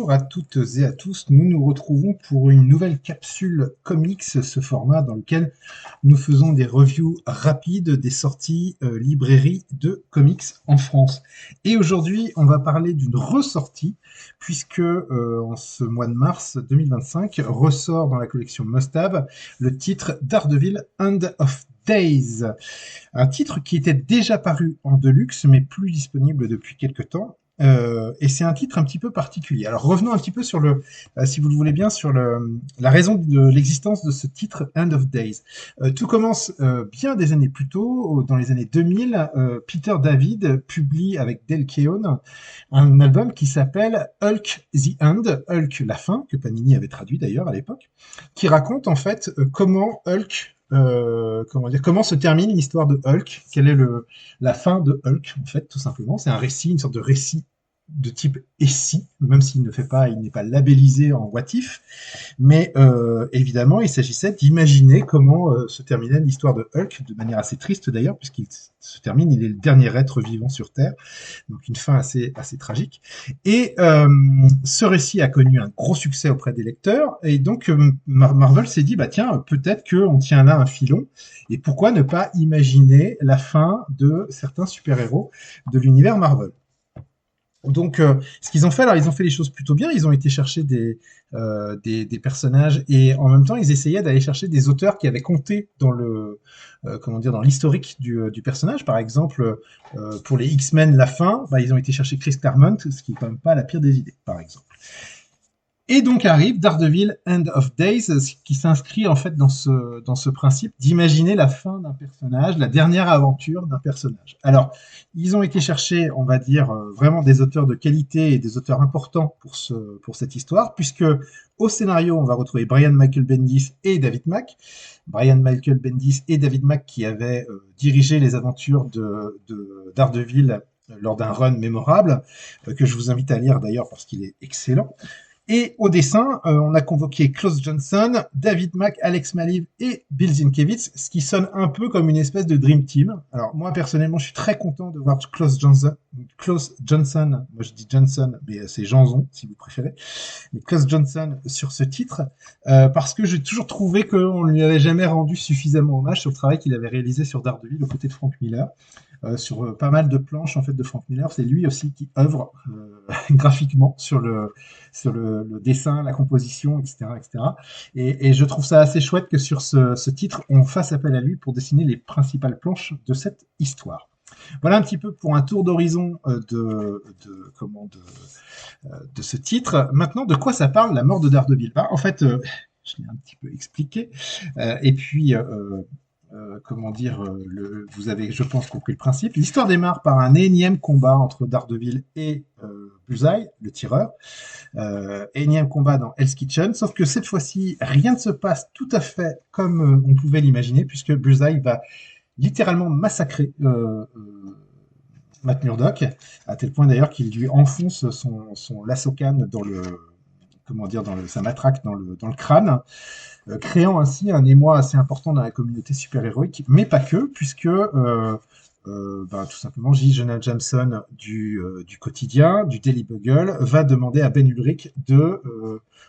Bonjour à toutes et à tous, nous nous retrouvons pour une nouvelle capsule comics, ce format dans lequel nous faisons des reviews rapides des sorties librairies de comics en France. Et aujourd'hui, on va parler d'une ressortie, puisque en ce mois de mars 2025 ressort dans la collection Must Have le titre Daredevil End of Days, un titre qui était déjà paru en deluxe, mais plus disponible depuis quelques temps. Et c'est un titre un petit peu particulier. Alors revenons un petit peu sur si vous le voulez bien, sur la raison de l'existence de ce titre End of Days. Tout commence bien des années plus tôt, dans les années 2000. Peter David publie avec Dale Keown un album qui s'appelle Hulk The End, Hulk la fin, que Panini avait traduit d'ailleurs à l'époque, qui raconte en fait comment Hulk comment se termine l'histoire de Hulk, quelle est la fin de Hulk, en fait, tout simplement. C'est un récit, une sorte de récit de type SI, même s'il il n'est pas labellisé en what if, mais évidemment, il s'agissait d'imaginer comment se terminait l'histoire de Hulk, de manière assez triste d'ailleurs, puisqu'il se termine, il est le dernier être vivant sur Terre, donc une fin assez tragique. Et ce récit a connu un gros succès auprès des lecteurs, et donc Marvel s'est dit, bah tiens, peut-être qu'on tient là un filon, et pourquoi ne pas imaginer la fin de certains super-héros de l'univers Marvel. Donc, ce qu'ils ont fait, alors ils ont fait les choses plutôt bien. Ils ont été chercher des personnages et en même temps, ils essayaient d'aller chercher des auteurs qui avaient compté dans dans l'historique du personnage. Par exemple, pour les X-Men, la fin, bah, ils ont été chercher Chris Claremont, ce qui est quand même pas la pire des idées, par exemple. Et donc arrive Daredevil End of Days, qui s'inscrit en fait dans ce principe d'imaginer la fin d'un personnage, la dernière aventure d'un personnage. Alors, ils ont été chercher, on va dire, vraiment des auteurs de qualité et des auteurs importants pour cette histoire, puisque au scénario, on va retrouver Brian Michael Bendis et David Mack. Brian Michael Bendis et David Mack qui avaient dirigé les aventures de Daredevil lors d'un run mémorable, que je vous invite à lire d'ailleurs parce qu'il est excellent. Et au dessin, on a convoqué Klaus Johnson, David Mack, Alex Maleev et Bill Sienkiewicz, ce qui sonne un peu comme une espèce de Dream Team. Alors moi, personnellement, je suis très content de voir Klaus Johnson, moi je dis Johnson, mais c'est Janson, si vous préférez, mais Klaus Johnson sur ce titre, parce que j'ai toujours trouvé qu'on ne lui avait jamais rendu suffisamment hommage sur le travail qu'il avait réalisé sur Daredevil aux côtés de Frank Miller. Sur pas mal de planches en fait de Frank Miller, c'est lui aussi qui œuvre graphiquement sur le dessin, la composition, etc., etc. Et je trouve ça assez chouette que sur ce titre, on fasse appel à lui pour dessiner les principales planches de cette histoire. Voilà un petit peu pour un tour d'horizon de ce titre. Maintenant, de quoi ça parle, la mort de Daredevil? En fait, je l'ai un petit peu expliqué. Et puis, vous avez, je pense, compris le principe. L'histoire démarre par un énième combat entre Daredevil et Bullseye, le tireur. Énième combat dans Hell's Kitchen, sauf que cette fois-ci, rien ne se passe tout à fait comme on pouvait l'imaginer, puisque Bullseye va littéralement massacrer Matt Murdock, à tel point d'ailleurs qu'il lui enfonce son lasso-canne sa matraque dans le crâne, créant ainsi un émoi assez important dans la communauté super-héroïque, mais pas que, puisque tout simplement J. Jonah Jameson du quotidien, du Daily Bugle, va demander à Ben Ulrich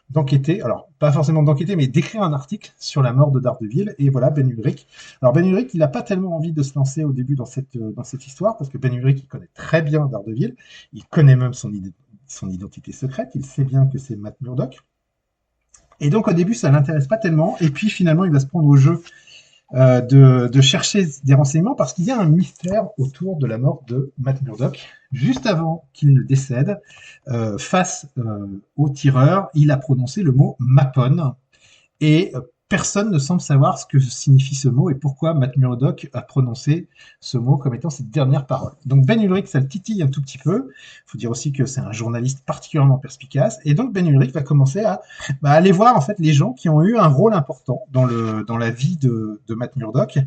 d'enquêter, alors pas forcément d'enquêter, mais d'écrire un article sur la mort de Daredevil, et voilà Ben Ulrich. Alors Ben Ulrich, il n'a pas tellement envie de se lancer au début dans cette histoire, parce que Ben Ulrich, il connaît très bien Daredevil, il connaît même son identité secrète, il sait bien que c'est Matt Murdock. Et donc au début, ça l'intéresse pas tellement, et puis finalement, il va se prendre au jeu de chercher des renseignements parce qu'il y a un mystère autour de la mort de Matt Murdock. Juste avant qu'il ne décède, face au tireur, il a prononcé le mot Mapon et personne ne semble savoir ce que signifie ce mot et pourquoi Matt Murdock a prononcé ce mot comme étant cette dernière parole. Donc Ben Ulrich, ça le titille un tout petit peu. Il faut dire aussi que c'est un journaliste particulièrement perspicace. Et donc Ben Ulrich va commencer à aller voir en fait les gens qui ont eu un rôle important dans la vie de Matt Murdock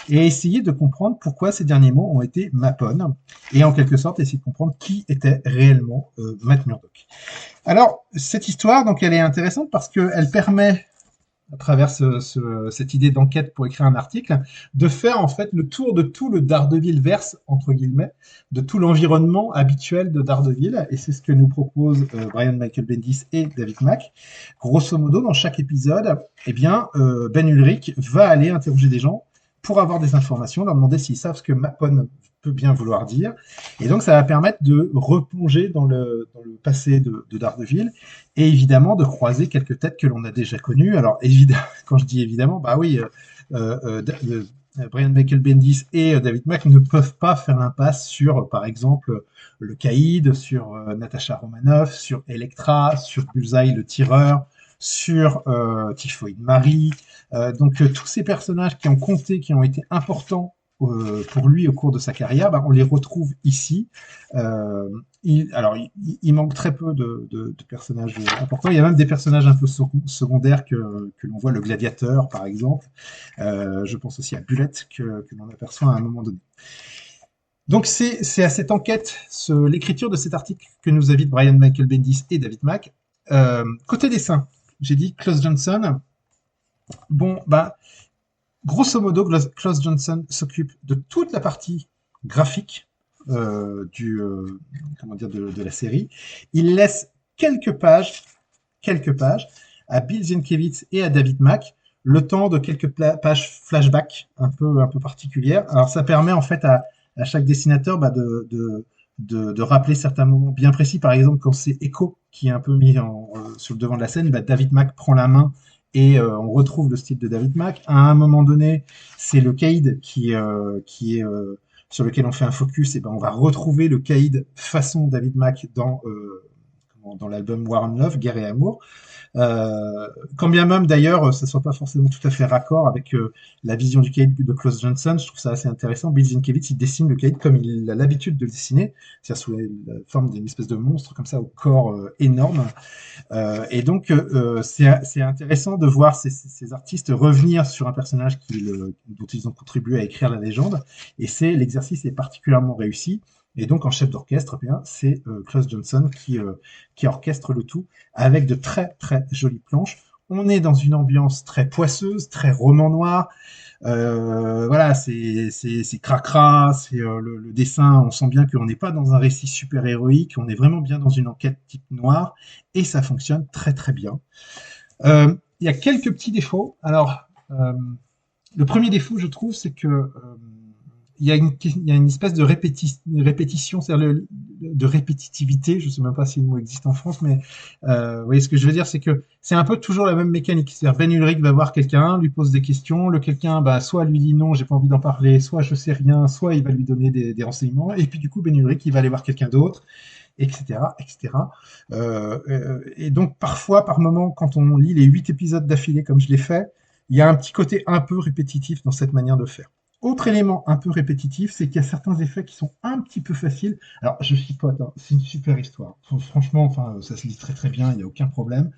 et essayer de comprendre pourquoi ces derniers mots ont été Mapon et en quelque sorte essayer de comprendre qui était réellement Matt Murdock. Alors cette histoire, donc elle est intéressante parce qu'elle permet à travers cette idée d'enquête pour écrire un article, de faire en fait le tour de tout le Daredevil verse entre guillemets, de tout l'environnement habituel de Daredevil, et c'est ce que nous proposent Brian Michael Bendis et David Mack. Grosso modo, dans chaque épisode, eh bien, Ben Ulrich va aller interroger des gens pour avoir des informations, leur demander s'ils savent ce que Mapone peut bien vouloir dire. Et donc, ça va permettre de replonger dans le passé de Daredevil et évidemment de croiser quelques têtes que l'on a déjà connues. Alors, évidemment, quand je dis évidemment, bah oui, Brian Michael Bendis et David Mack ne peuvent pas faire l'impasse sur, par exemple, le Caïd, sur Natasha Romanoff, sur Elektra, sur Bullseye le tireur, sur Typhoid Marie. Donc tous ces personnages qui ont compté, qui ont été importants pour lui au cours de sa carrière, ben, on les retrouve ici. Il manque très peu de personnages importants. Il y a même des personnages un peu secondaires que l'on voit, le gladiateur par exemple. Je pense aussi à Bullet que l'on aperçoit à un moment donné. Donc c'est à cette enquête, l'écriture de cet article que nous invitent Brian Michael Bendis et David Mack. Côté dessin, j'ai dit Klaus Johnson. Bon, bah, grosso modo, Klaus Johnson s'occupe de toute la partie graphique comment dire, de la série. Il laisse quelques pages à Bill Sienkiewicz et à David Mack, le temps de quelques pages flashback un peu particulières. Alors ça permet en fait à chaque dessinateur bah, de rappeler certains moments bien précis. Par exemple, quand c'est Echo qui est un peu mis sur le devant de la scène, bah, David Mack prend la main et on retrouve le style de David Mack. À un moment donné, c'est le Caïd qui est sur lequel on fait un focus, et ben on va retrouver le Caïd façon David Mack dans l'album War and Love, Guerre et Amour. Quand bien même d'ailleurs, ça soit pas forcément tout à fait raccord avec la vision du Caïd de Klaus Johnson, je trouve ça assez intéressant. Bill Sienkiewicz, il dessine le Caïd comme il a l'habitude de le dessiner, c'est-à-dire sous la forme d'une espèce de monstre comme ça au corps énorme. Et donc, c'est intéressant de voir ces artistes revenir sur un personnage dont ils ont contribué à écrire la légende. Et l'exercice est particulièrement réussi. Et donc, en chef d'orchestre, eh bien, c'est Klaus Johnson qui orchestre le tout avec de très, très jolies planches. On est dans une ambiance très poisseuse, très roman noir. Voilà, c'est cracra, c'est le dessin, on sent bien qu'on n'est pas dans un récit super héroïque, on est vraiment bien dans une enquête type noire, et ça fonctionne très très bien. Il y a quelques petits défauts. Alors, le premier défaut, je trouve, c'est que il y a une espèce de répétition, c'est-à-dire de répétitivité, je ne sais même pas si le mot existe en France, mais vous voyez ce que je veux dire, c'est que c'est un peu toujours la même mécanique. C'est-à-dire Ben Ulrich va voir quelqu'un, lui pose des questions, le quelqu'un bah, soit lui dit non, j'ai pas envie d'en parler, soit je sais rien, soit il va lui donner des renseignements, et puis du coup Ben Ulrich il va aller voir quelqu'un d'autre, etc., etc. Et donc parfois, par moment, quand on lit les 8 épisodes d'affilée comme je l'ai fait, il y a un petit côté un peu répétitif dans cette manière de faire. Autre élément un peu répétitif, c'est qu'il y a certains effets qui sont un petit peu faciles. Alors, je chipote, hein, c'est une super histoire. Franchement, enfin, ça se lit très très bien, il n'y a aucun problème.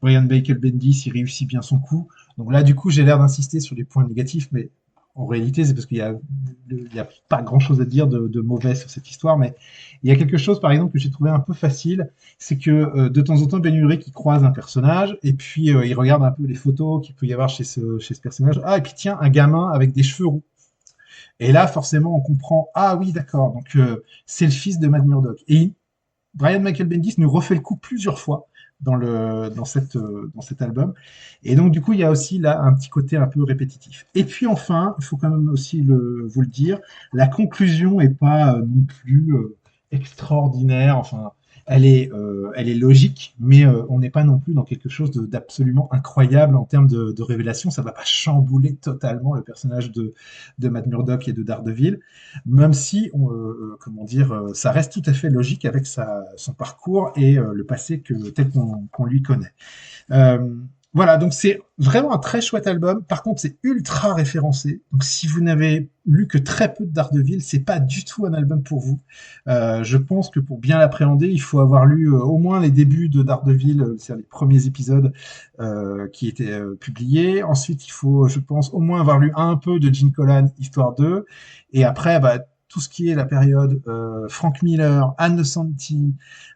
Brian Michael Bendis, il réussit bien son coup. Donc là, du coup, j'ai l'air d'insister sur les points négatifs, mais en réalité, c'est parce qu'il y a pas grand-chose à dire de mauvais sur cette histoire. Mais il y a quelque chose, par exemple, que j'ai trouvé un peu facile, c'est que de temps en temps, Ben Urich, il croise un personnage, et puis il regarde un peu les photos qu'il peut y avoir chez ce personnage. Ah, et puis tiens, un gamin avec des cheveux roux. Et là, forcément, on comprend, ah oui, d'accord, donc c'est le fils de Matt Murdock. Et Brian Michael Bendis nous refait le coup plusieurs fois dans cet album. Et donc, du coup, il y a aussi là un petit côté un peu répétitif. Et puis enfin, il faut quand même aussi vous le dire, la conclusion est pas non plus extraordinaire. Enfin, elle est logique, mais on n'est pas non plus dans quelque chose d'absolument incroyable en termes de révélation. Ça ne va pas chambouler totalement le personnage de Matt Murdock et de Daredevil, même si, comment dire, ça reste tout à fait logique avec son parcours et le passé tel qu'on lui connaît. Euh, voilà, donc c'est vraiment un très chouette album. Par contre, c'est ultra référencé. Donc, si vous n'avez lu que très peu de Daredevil, c'est pas du tout un album pour vous. Je pense que pour bien l'appréhender, il faut avoir lu au moins les débuts de Daredevil, c'est-à-dire les premiers épisodes qui étaient publiés. Ensuite, il faut, je pense, au moins avoir lu un peu de Gene Colan, Histoire 2. Et après, bah, tout ce qui est la période Frank Miller, Anne Nocenti,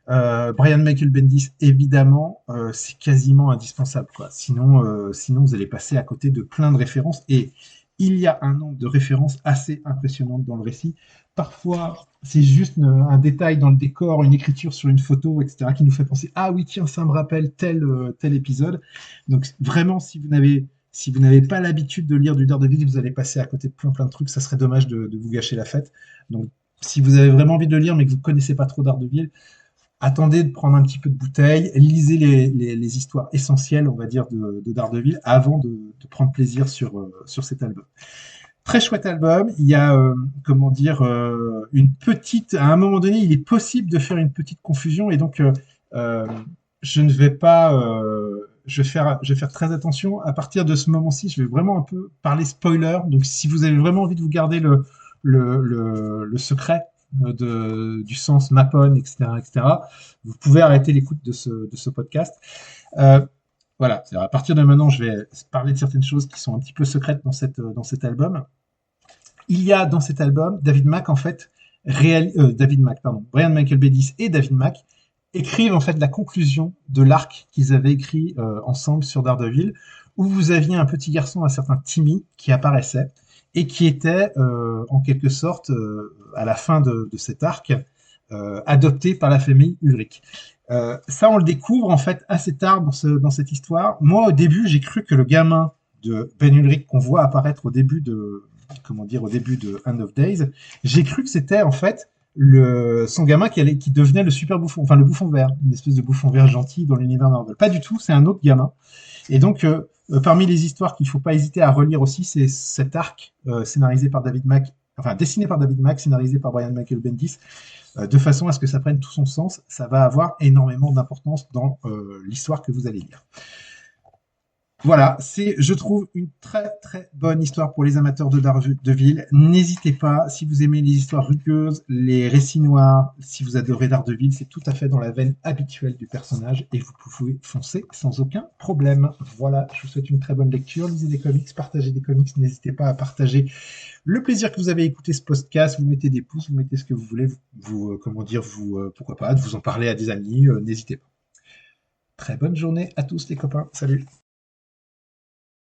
Brian Michael Bendis, évidemment, c'est quasiment indispensable, quoi. Sinon, vous allez passer à côté de plein de références. Et il y a un nombre de références assez impressionnantes dans le récit. Parfois, c'est juste un détail dans le décor, une écriture sur une photo, etc., qui nous fait penser, ah oui, tiens, ça me rappelle tel épisode. Donc vraiment, si vous n'avez pas l'habitude de lire du Daredevil, vous allez passer à côté de plein de trucs. Ça serait dommage de vous gâcher la fête. Donc si vous avez vraiment envie de le lire, mais que vous ne connaissez pas trop Daredevil, attendez de prendre un petit peu de bouteille, lisez les histoires essentielles, on va dire, de Daredevil avant de prendre plaisir sur cet album. Très chouette album. Il y a, comment dire, une petite. À un moment donné, il est possible de faire une petite confusion, et donc euh, je ne vais pas. Je vais faire très attention. À partir de ce moment-ci, je vais vraiment un peu parler spoiler. Donc, si vous avez vraiment envie de vous garder le secret du sens Mapon, etc., etc., vous pouvez arrêter l'écoute de ce podcast. Euh, voilà, à partir de maintenant, je vais parler de certaines choses qui sont un petit peu secrètes dans cet album. Il y a dans cet album, David Mack, en fait, Brian Michael Bendis et David Mack écrivent en fait la conclusion de l'arc qu'ils avaient écrit ensemble sur Daredevil, où vous aviez un petit garçon, un certain Timmy, qui apparaissait et qui était en quelque sorte, à la fin de cet arc, adopté par la famille Ulrich. Ça, on le découvre en fait assez tard dans cette histoire. Moi, au début, j'ai cru que le gamin de Ben Ulrich qu'on voit apparaître au début de End of Days, j'ai cru que c'était en fait son gamin qui devenait le super bouffon, enfin le bouffon vert, une espèce de bouffon vert gentil dans l'univers Marvel. Pas du tout, c'est un autre gamin. Et donc, parmi les histoires qu'il ne faut pas hésiter à relire aussi, c'est cet arc scénarisé par David Mack, enfin dessiné par David Mack, scénarisé par Brian Michael Bendis, de façon à ce que ça prenne tout son sens. Ça va avoir énormément d'importance dans l'histoire que vous allez lire. Voilà, c'est, je trouve, une très très bonne histoire pour les amateurs de Daredevil. N'hésitez pas, si vous aimez les histoires rugueuses, les récits noirs, si vous adorez Daredevil, c'est tout à fait dans la veine habituelle du personnage et vous pouvez foncer sans aucun problème. Voilà, je vous souhaite une très bonne lecture. Lisez des comics, partagez des comics, n'hésitez pas à partager le plaisir que vous avez écouté ce podcast. Vous mettez des pouces, vous mettez ce que vous voulez, pourquoi pas, de vous en parler à des amis, n'hésitez pas. Très bonne journée à tous les copains, salut!